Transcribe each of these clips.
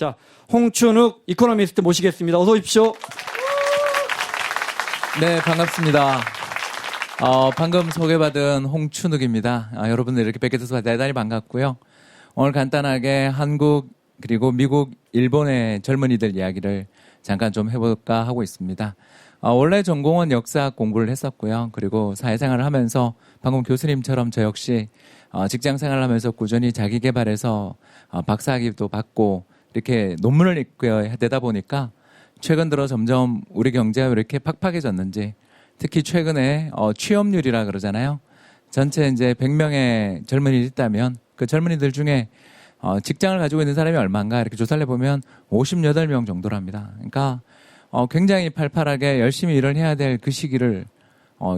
자, 홍춘욱 이코노미스트 모시겠습니다. 어서 오십시오. 네, 반갑습니다. 방금 소개받은 홍춘욱입니다. 여러분들 이렇게 뵙게 돼서 대단히 반갑고요. 오늘 간단하게 한국 그리고 미국, 일본의 젊은이들 이야기를 잠깐 좀 해볼까 하고 있습니다. 원래 전공은 역사학 공부를 했었고요. 그리고 사회생활을 하면서 방금 교수님처럼 저 역시 직장생활을 하면서 꾸준히 자기개발해서 박사학위도 받고 이렇게 논문을 읽게 되다 보니까 최근 들어 점점 우리 경제가 왜 이렇게 팍팍해졌는지, 특히 최근에 취업률이라 그러잖아요. 전체 이제 100명의 젊은이들이 있다면 그 젊은이들 중에 직장을 가지고 있는 사람이 얼마인가 이렇게 조사를 해보면 58명 정도랍니다. 그러니까 굉장히 팔팔하게 열심히 일을 해야 될 그 시기를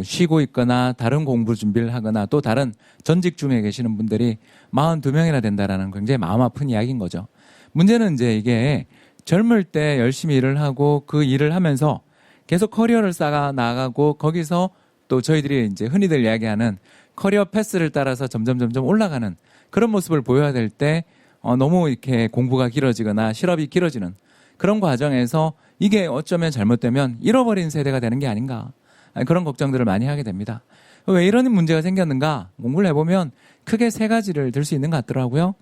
쉬고 있거나 다른 공부 준비를 하거나 또 다른 전직 중에 계시는 분들이 42명이나 된다라는 굉장히 마음 아픈 이야기인 거죠. 문제는 이제 이게 젊을 때 열심히 일을 하고 그 일을 하면서 계속 커리어를 쌓아 나가고 거기서 또 저희들이 이제 흔히들 이야기하는 커리어 패스를 따라서 점점 올라가는 그런 모습을 보여야 될 때 너무 이렇게 공부가 길어지거나 실업이 길어지는 그런 과정에서 이게 어쩌면 잘못되면 잃어버린 세대가 되는 게 아닌가, 그런 걱정들을 많이 하게 됩니다. 왜 이런 문제가 생겼는가 공부를 해보면 크게 세 가지를 들 수 있는 것 같더라고요.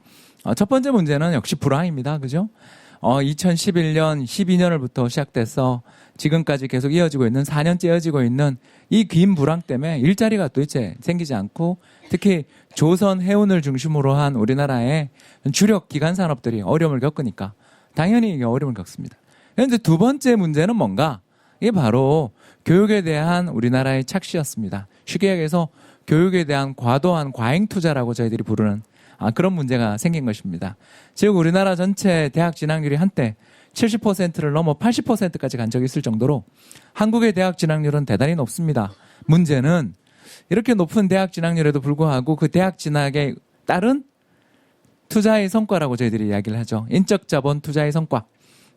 첫 번째 문제는 역시 불황입니다. 그죠? 2011년, 12년을부터 시작돼서 지금까지 계속 이어지고 있는 4년째 이어지고 있는 이 긴 불황 때문에 일자리가 도대체 생기지 않고 특히 조선 해운을 중심으로 한 우리나라의 주력 기간 산업들이 어려움을 겪으니까 당연히 이게 어려움을 겪습니다. 그런데 두 번째 문제는 뭔가? 이게 바로 교육에 대한 우리나라의 착시였습니다. 쉽게 얘기해서 교육에 대한 과도한 과잉 투자라고 저희들이 부르는 그런 문제가 생긴 것입니다. 즉 우리나라 전체 대학 진학률이 한때 70%를 넘어 80%까지 간 적이 있을 정도로 한국의 대학 진학률은 대단히 높습니다. 문제는 이렇게 높은 대학 진학률에도 불구하고 그 대학 진학에 따른 투자의 성과라고 저희들이 이야기를 하죠. 인적 자본 투자의 성과.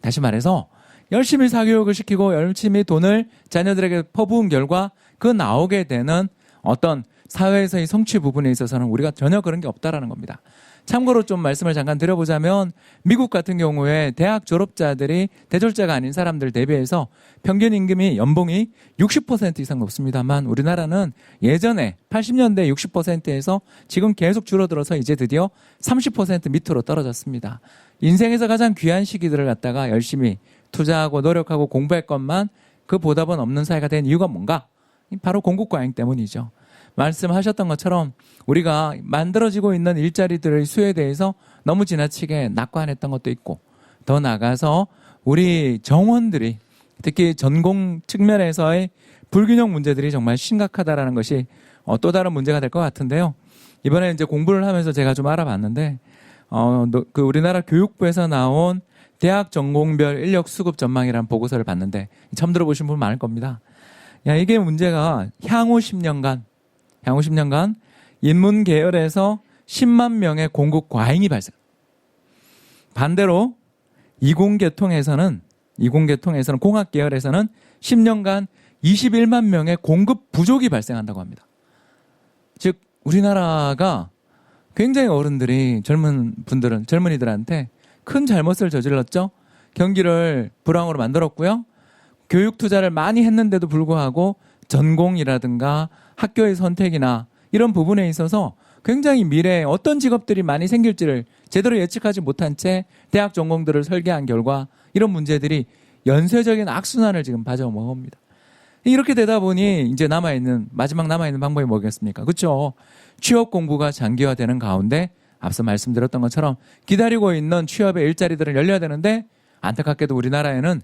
다시 말해서 열심히 사교육을 시키고 열심히 돈을 자녀들에게 퍼부은 결과 그 나오게 되는 어떤 사회에서의 성취 부분에 있어서는 우리가 전혀 그런 게 없다라는 겁니다. 참고로 좀 말씀을 잠깐 드려보자면 미국 같은 경우에 대학 졸업자들이 대졸자가 아닌 사람들 대비해서 평균 임금이 연봉이 60% 이상 높습니다만 우리나라는 예전에 80년대 60%에서 지금 계속 줄어들어서 이제 드디어 30% 밑으로 떨어졌습니다. 인생에서 가장 귀한 시기들을 갖다가 열심히 투자하고 노력하고 공부할 것만 그 보답은 없는 사회가 된 이유가 뭔가? 바로 공급 과잉 때문이죠. 말씀하셨던 것처럼 우리가 만들어지고 있는 일자리들의 수에 대해서 너무 지나치게 낙관했던 것도 있고 더 나아가서 우리 정원들이 특히 전공 측면에서의 불균형 문제들이 정말 심각하다라는 것이 또 다른 문제가 될 것 같은데요. 이번에 이제 공부를 하면서 제가 좀 알아봤는데 그 우리나라 교육부에서 나온 대학 전공별 인력 수급 전망이라는 보고서를 봤는데 처음 들어보신 분 많을 겁니다. 이게 문제가 향후 10년간 인문 계열에서 10만 명의 공급 과잉이 발생. 반대로 이공계통에서는 공학 계열에서는 10년간 21만 명의 공급 부족이 발생한다고 합니다. 즉 우리나라가 굉장히 어른들이 젊은이들한테 큰 잘못을 저질렀죠. 경기를 불황으로 만들었고요. 교육 투자를 많이 했는데도 불구하고 전공이라든가 학교의 선택이나 이런 부분에 있어서 굉장히 미래에 어떤 직업들이 많이 생길지를 제대로 예측하지 못한 채 대학 전공들을 설계한 결과 이런 문제들이 연쇄적인 악순환을 지금 가져먹습니다. 이렇게 되다 보니 이제 마지막 남아있는 방법이 뭐겠습니까? 그렇죠? 취업 공부가 장기화되는 가운데 앞서 말씀드렸던 것처럼 기다리고 있는 취업의 일자리들을 열려야 되는데 안타깝게도 우리나라에는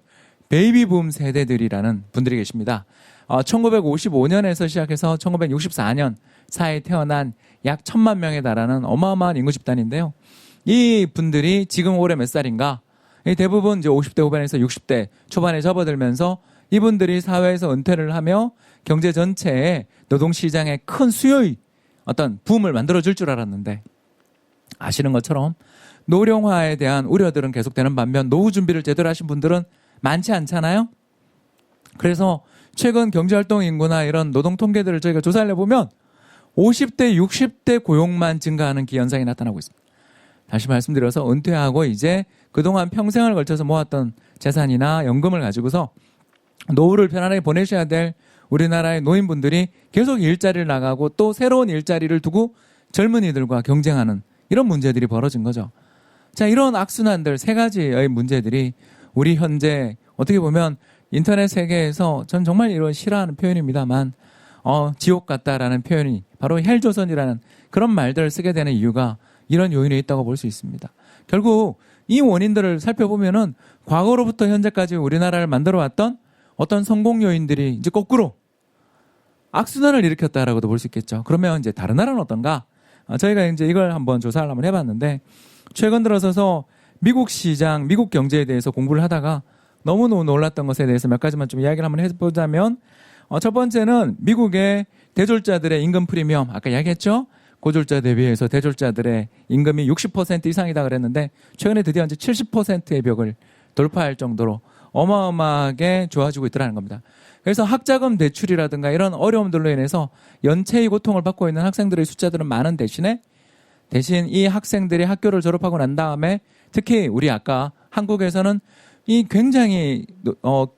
베이비붐 세대들이라는 분들이 계십니다. 1955년에서 시작해서 1964년 사이에 태어난 약 1,000만 명에 달하는 어마어마한 인구 집단인데요. 이 분들이 지금 올해 몇 살인가? 대부분 이제 50대 후반에서 60대 초반에 접어들면서 이분들이 사회에서 은퇴를 하며 경제 전체에 노동시장에 큰 수요의 어떤 붐을 만들어줄 줄 알았는데 아시는 것처럼 노령화에 대한 우려들은 계속되는 반면 노후 준비를 제대로 하신 분들은 많지 않잖아요. 그래서 최근 경제활동 인구나 이런 노동 통계들을 저희가 조사를 해보면 50대, 60대 고용만 증가하는 기현상이 나타나고 있습니다. 다시 말씀드려서 은퇴하고 이제 그동안 평생을 걸쳐서 모았던 재산이나 연금을 가지고서 노후를 편안하게 보내셔야 될 우리나라의 노인분들이 계속 일자리를 나가고 또 새로운 일자리를 두고 젊은이들과 경쟁하는 이런 문제들이 벌어진 거죠. 자, 이런 악순환들 세 가지의 문제들이 우리 현재 어떻게 보면 인터넷 세계에서 전 정말 이런 싫어하는 표현입니다만 지옥 같다라는 표현이 바로 헬조선이라는 그런 말들을 쓰게 되는 이유가 이런 요인에 있다고 볼 수 있습니다. 결국 이 원인들을 살펴보면은 과거로부터 현재까지 우리나라를 만들어왔던 어떤 성공 요인들이 이제 거꾸로 악순환을 일으켰다라고도 볼 수 있겠죠. 그러면 이제 다른 나라는 어떤가? 저희가 이제 이걸 한번 조사를 한번 해봤는데 최근 들어서서 미국 시장, 미국 경제에 대해서 공부를 하다가 너무너무 놀랐던 것에 대해서 몇 가지만 좀 이야기를 한번 해보자면 첫 번째는 미국의 대졸자들의 임금 프리미엄, 아까 이야기했죠? 고졸자 대비해서 대졸자들의 임금이 60% 이상이다 그랬는데 최근에 드디어 이제 70%의 벽을 돌파할 정도로 어마어마하게 좋아지고 있더라는 겁니다. 그래서 학자금 대출이라든가 이런 어려움들로 인해서 연체의 고통을 받고 있는 학생들의 숫자들은 많은 대신 이 학생들이 학교를 졸업하고 난 다음에 특히 우리 아까 한국에서는 이 굉장히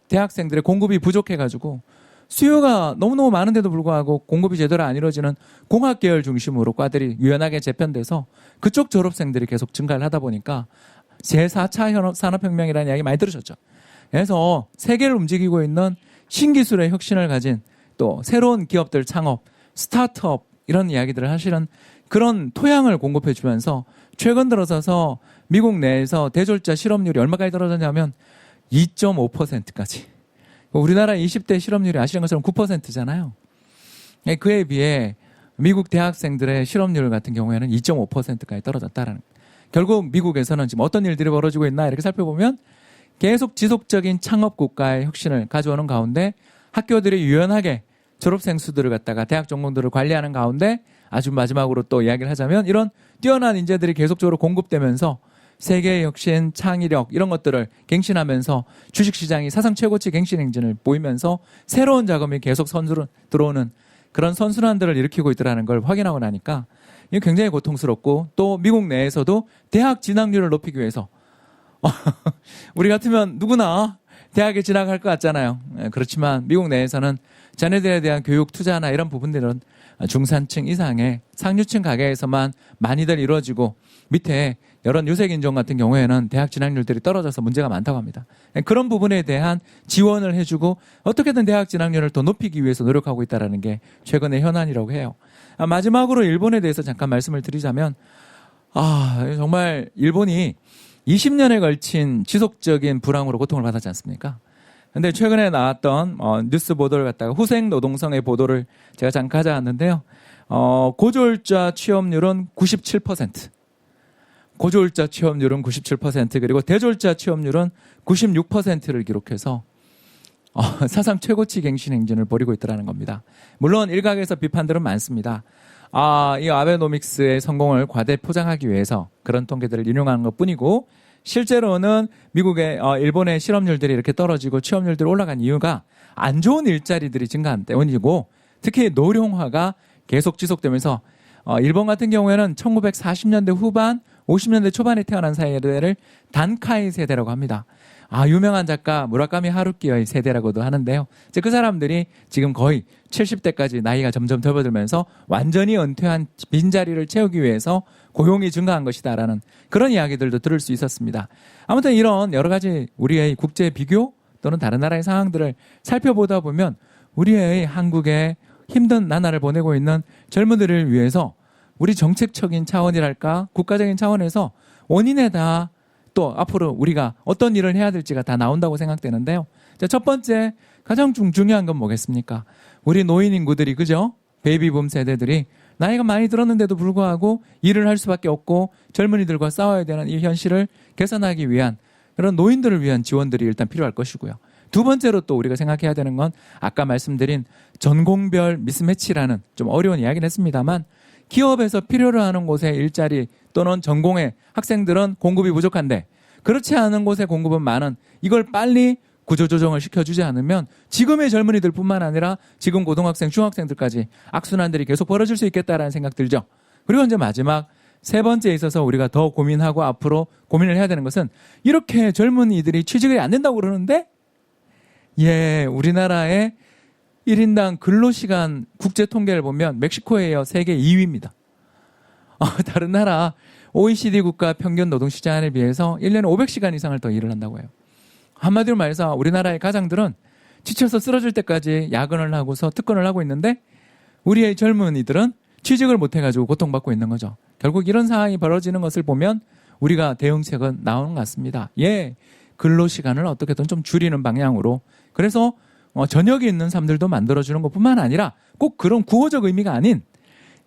대학생들의 공급이 부족해가지고 수요가 너무너무 많은데도 불구하고 공급이 제대로 안 이루어지는 공학계열 중심으로 과들이 유연하게 재편돼서 그쪽 졸업생들이 계속 증가를 하다 보니까 제4차 산업혁명이라는 이야기 많이 들으셨죠. 그래서 세계를 움직이고 있는 신기술의 혁신을 가진 또 새로운 기업들 창업, 스타트업 이런 이야기들을 하시는 그런 토양을 공급해 주면서 최근 들어서서 미국 내에서 대졸자 실업률이 얼마까지 떨어졌냐면 2.5%까지. 우리나라 20대 실업률이 아시는 것처럼 9%잖아요. 그에 비해 미국 대학생들의 실업률 같은 경우에는 2.5%까지 떨어졌다라는 거예요. 결국 미국에서는 지금 어떤 일들이 벌어지고 있나 이렇게 살펴보면 계속 지속적인 창업 국가의 혁신을 가져오는 가운데 학교들이 유연하게 졸업생 수들을 갖다가 대학 전공들을 관리하는 가운데 아주 마지막으로 또 이야기를 하자면 이런 뛰어난 인재들이 계속적으로 공급되면서 세계의 혁신, 창의력 이런 것들을 갱신하면서 주식시장이 사상 최고치 갱신 행진을 보이면서 새로운 자금이 계속 선수로 들어오는 그런 선순환들을 일으키고 있더라는 걸 확인하고 나니까 이게 굉장히 고통스럽고 또 미국 내에서도 대학 진학률을 높이기 위해서 우리 같으면 누구나 대학에 진학할 것 같잖아요. 그렇지만 미국 내에서는 자녀들에 대한 교육 투자나 이런 부분들은 중산층 이상의 상류층 가게에서만 많이들 이루어지고 밑에 여러 유색인종 같은 경우에는 대학 진학률들이 떨어져서 문제가 많다고 합니다. 그런 부분에 대한 지원을 해주고 어떻게든 대학 진학률을 더 높이기 위해서 노력하고 있다는 게 최근의 현안이라고 해요. 마지막으로 일본에 대해서 잠깐 말씀을 드리자면 정말 일본이 20년에 걸친 지속적인 불황으로 고통을 받았지 않습니까? 근데 최근에 나왔던 뉴스 보도를 갖다가 후생 노동성의 보도를 제가 잠깐 가져왔는데요. 고졸자 취업률은 97%. 고졸자 취업률은 97% 그리고 대졸자 취업률은 96%를 기록해서 사상 최고치 갱신 행진을 벌이고 있다는 겁니다. 물론 일각에서 비판들은 많습니다. 이 아베노믹스의 성공을 과대 포장하기 위해서 그런 통계들을 인용하는 것뿐이고 실제로는 미국의 일본의 실업률들이 이렇게 떨어지고 취업률들이 올라간 이유가 안 좋은 일자리들이 증가한 때문이고 특히 노령화가 계속 지속되면서 일본 같은 경우에는 1940년대 후반 50년대 초반에 태어난 세대를 단카이 세대라고 합니다. 유명한 작가 무라카미 하루키의 세대라고도 하는데요. 그 사람들이 지금 거의 70대까지 나이가 점점 접어들면서 완전히 은퇴한 빈자리를 채우기 위해서 고용이 증가한 것이다라는 그런 이야기들도 들을 수 있었습니다. 아무튼 이런 여러 가지 우리의 국제 비교 또는 다른 나라의 상황들을 살펴보다 보면 우리의 한국의 힘든 나날을 보내고 있는 젊은이들을 위해서 우리 정책적인 차원이랄까 국가적인 차원에서 원인에 다 또 앞으로 우리가 어떤 일을 해야 될지가 다 나온다고 생각되는데요. 첫 번째 가장 중요한 건 뭐겠습니까? 우리 노인 인구들이 그죠? 베이비붐 세대들이 나이가 많이 들었는데도 불구하고 일을 할 수밖에 없고 젊은이들과 싸워야 되는 이 현실을 개선하기 위한 그런 노인들을 위한 지원들이 일단 필요할 것이고요. 두 번째로 또 우리가 생각해야 되는 건 아까 말씀드린 전공별 미스매치라는 좀 어려운 이야기를 했습니다만 기업에서 필요로 하는 곳의 일자리 또는 전공의 학생들은 공급이 부족한데 그렇지 않은 곳의 공급은 많은 이걸 빨리 구조조정을 시켜주지 않으면 지금의 젊은이들 뿐만 아니라 지금 고등학생, 중학생들까지 악순환들이 계속 벌어질 수 있겠다라는 생각 들죠. 그리고 이제 마지막 세 번째에 있어서 우리가 더 고민하고 앞으로 고민을 해야 되는 것은 이렇게 젊은이들이 취직이 안 된다고 그러는데 우리나라의 1인당 근로시간 국제 통계를 보면 멕시코에 이어 세계 2위입니다. 다른 나라 OECD 국가 평균 노동시간에 비해서 1년에 500시간 이상을 더 일을 한다고 해요. 한마디로 말해서 우리나라의 가장들은 지쳐서 쓰러질 때까지 야근을 하고서 특근을 하고 있는데 우리의 젊은이들은 취직을 못해가지고 고통받고 있는 거죠. 결국 이런 상황이 벌어지는 것을 보면 우리가 대응책은 나오는 것 같습니다. 근로시간을 어떻게든 좀 줄이는 방향으로. 그래서 저녁이 있는 삶들도 만들어주는 것뿐만 아니라 꼭 그런 구호적 의미가 아닌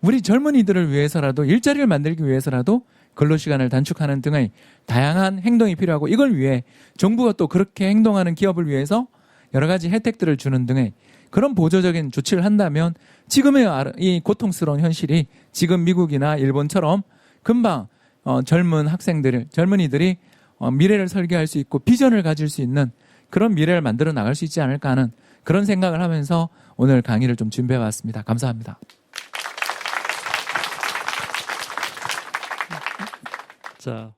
우리 젊은이들을 위해서라도 일자리를 만들기 위해서라도 근로시간을 단축하는 등의 다양한 행동이 필요하고 이걸 위해 정부가 또 그렇게 행동하는 기업을 위해서 여러 가지 혜택들을 주는 등의 그런 보조적인 조치를 한다면 지금의 이 고통스러운 현실이 지금 미국이나 일본처럼 금방 젊은이들이 미래를 설계할 수 있고 비전을 가질 수 있는 그런 미래를 만들어 나갈 수 있지 않을까 하는 그런 생각을 하면서 오늘 강의를 좀 준비해 봤습니다. 감사합니다. 자.